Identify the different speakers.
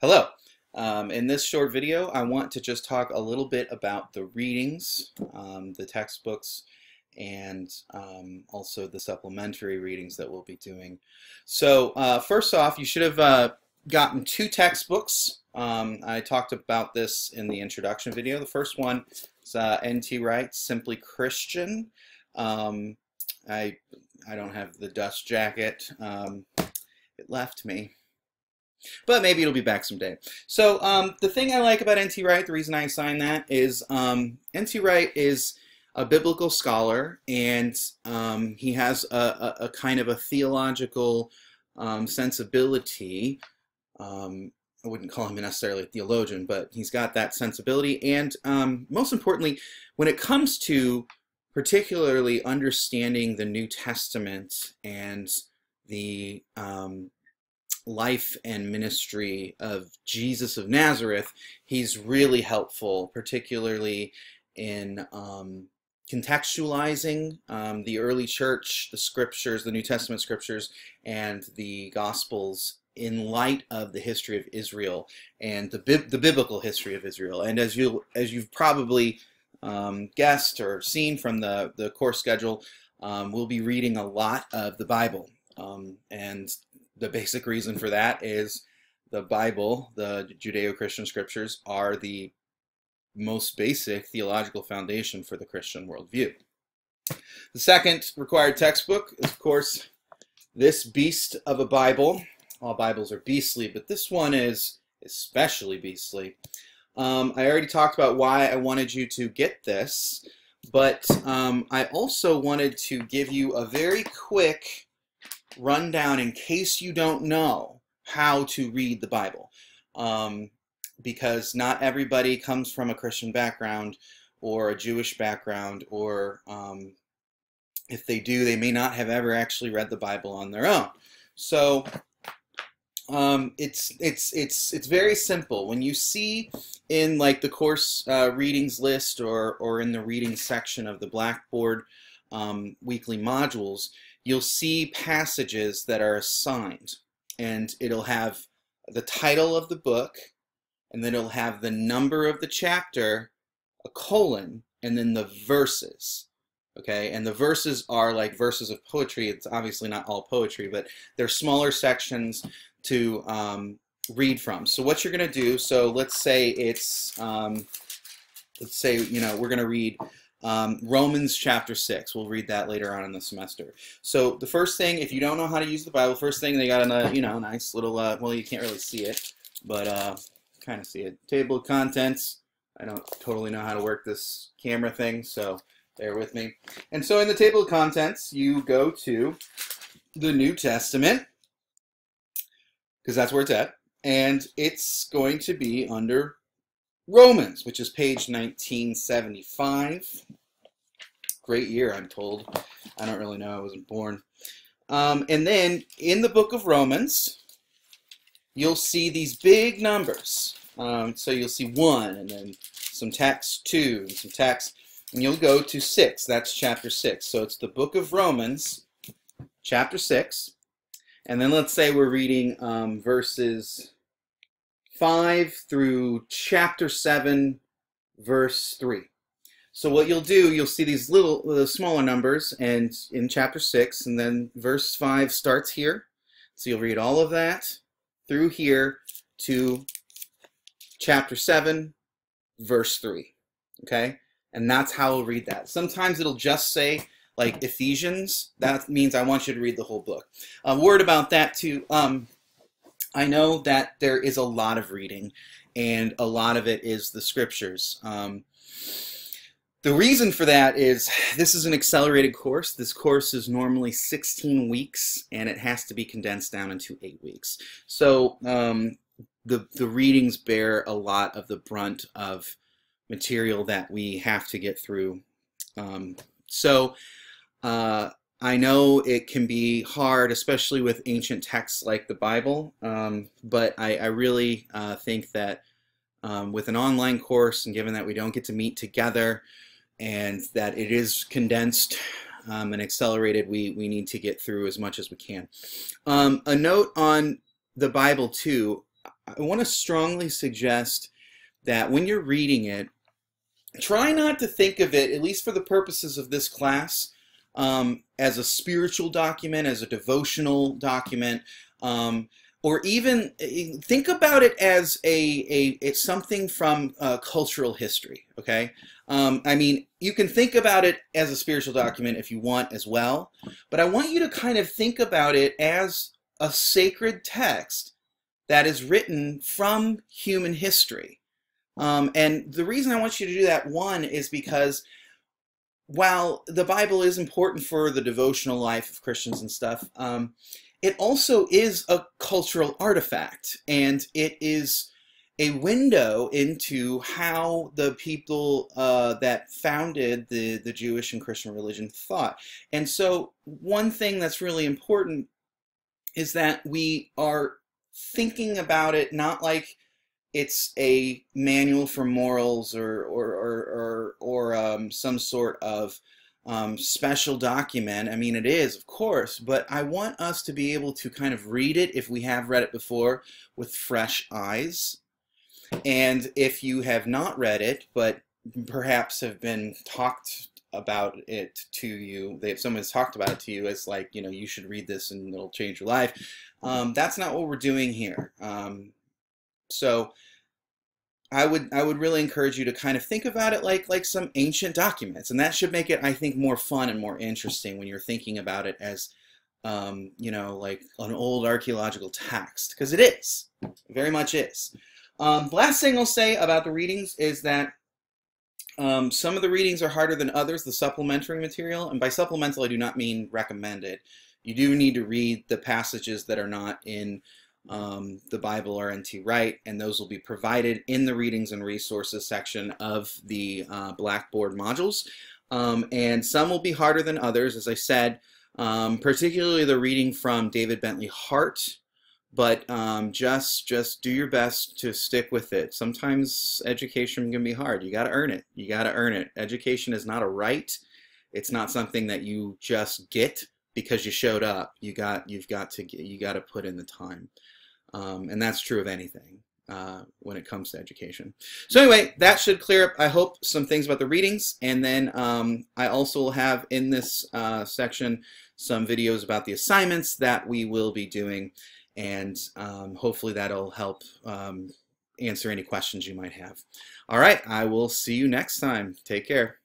Speaker 1: Hello. In this short video, I want to just talk a little bit about the readings, the textbooks, and also the supplementary readings that we'll be doing. So first off, you should have gotten two textbooks. I talked about this in the introduction video. The first one is N.T. Wright's Simply Christian. I don't have the dust jacket. It left me. But maybe it'll be back someday. So the thing I like about N.T. Wright, the reason I assigned that is N.T. Wright is a biblical scholar, and he has a kind of a theological sensibility. I wouldn't call him necessarily a theologian, but he's got that sensibility. And most importantly, when it comes to particularly understanding the New Testament and the life and ministry of Jesus of Nazareth, he's really helpful, particularly in contextualizing the early church, the scriptures, the New Testament scriptures, and the Gospels in light of the history of Israel and the biblical history of Israel. And as you've probably guessed or seen from the course schedule, we'll be reading a lot of the Bible, and the basic reason for that is the Bible, the Judeo-Christian scriptures, are the most basic theological foundation for the Christian worldview. The second required textbook is, of course, this beast of a Bible. All Bibles are beastly, but this one is especially beastly. I already talked about why I wanted you to get this, but I also wanted to give you a very quick rundown in case you don't know how to read the Bible, because not everybody comes from a Christian background or a Jewish background, or if they do, they may not have ever actually read the Bible on their own. So it's very simple. When you see in like the course readings list or in the reading section of the Blackboard weekly modules, you'll see passages that are assigned, and it'll have the title of the book, and then it'll have the number of the chapter, a colon, and then the verses. Okay, and the verses are like verses of poetry. It's obviously not all poetry, but they're smaller sections to read from. So what you're going to do, so let's say it's, we're going to read Romans chapter 6. We'll read that later on in the semester. So the first thing, if you don't know how to use the Bible, first thing they got a nice little, well, you can't really see it, but kind of see it. Table of contents. I don't totally know how to work this camera thing, so bear with me. And so in the table of contents, you go to the New Testament, because that's where it's at, and it's going to be under Romans, which is page 1975. Great year, I'm told. I don't really know. I wasn't born. And then in the book of Romans, you'll see these big numbers. So you'll see 1, and then some text, 2, and some text, and you'll go to 6. That's chapter 6. So it's the book of Romans, chapter 6. And then let's say we're reading verses 5 through chapter 7, verse 3. So what you'll do, you'll see these little smaller numbers, and in chapter 6, and then verse 5 starts here. So you'll read all of that through here to chapter 7, verse 3. Okay? And that's how we'll read that. Sometimes it'll just say, like Ephesians. That means I want you to read the whole book. A word about that too. I know that there is a lot of reading, and a lot of it is the scriptures. The reason for that is this is an accelerated course. This course is normally 16 weeks, and it has to be condensed down into 8 weeks. So the readings bear a lot of the brunt of material that we have to get through. I know it can be hard, especially with ancient texts like the Bible, but I really think that with an online course, and given that we don't get to meet together and that it is condensed and accelerated, we need to get through as much as we can. A note on the Bible too, I want to strongly suggest that when you're reading it, try not to think of it, at least for the purposes of this class, as a spiritual document, as a devotional document, or even think about it as it's something from cultural history, okay? I mean, you can think about it as a spiritual document if you want as well, but I want you to kind of think about it as a sacred text that is written from human history. And the reason I want you to do that, one, is because while the Bible is important for the devotional life of Christians and stuff, it also is a cultural artifact, and it is a window into how the people that founded the Jewish and Christian religion thought. And so one thing that's really important is that we are thinking about it not like it's a manual for morals or some sort of special document. I mean, it is, of course, but I want us to be able to kind of read it, if we have read it before, with fresh eyes. And if you have not read it, but perhaps have been talked about it to you, if someone has talked about it to you as like, you know, you should read this and it'll change your life, that's not what we're doing here. So I would really encourage you to kind of think about it like some ancient documents, and that should make it, I think, more fun and more interesting when you're thinking about it as you know, like an old archaeological text, because it is, it very much is. Last thing I'll say about the readings is that some of the readings are harder than others, the supplementary material, and by supplemental I do not mean recommended. You do need to read the passages that are not in the Bible or N.T. Wright, and those will be provided in the readings and resources section of the Blackboard modules. And some will be harder than others, as I said, particularly the reading from David Bentley Hart, but just do your best to stick with it. Sometimes education can be hard. You got to earn it. You got to earn it. Education is not a right. It's not something that you just get because you showed up. You got to put in the time. And that's true of anything when it comes to education. So anyway, that should clear up, I hope, some things about the readings. And then I also will have in this section some videos about the assignments that we will be doing. And hopefully that'll help answer any questions you might have. All right, I will see you next time. Take care.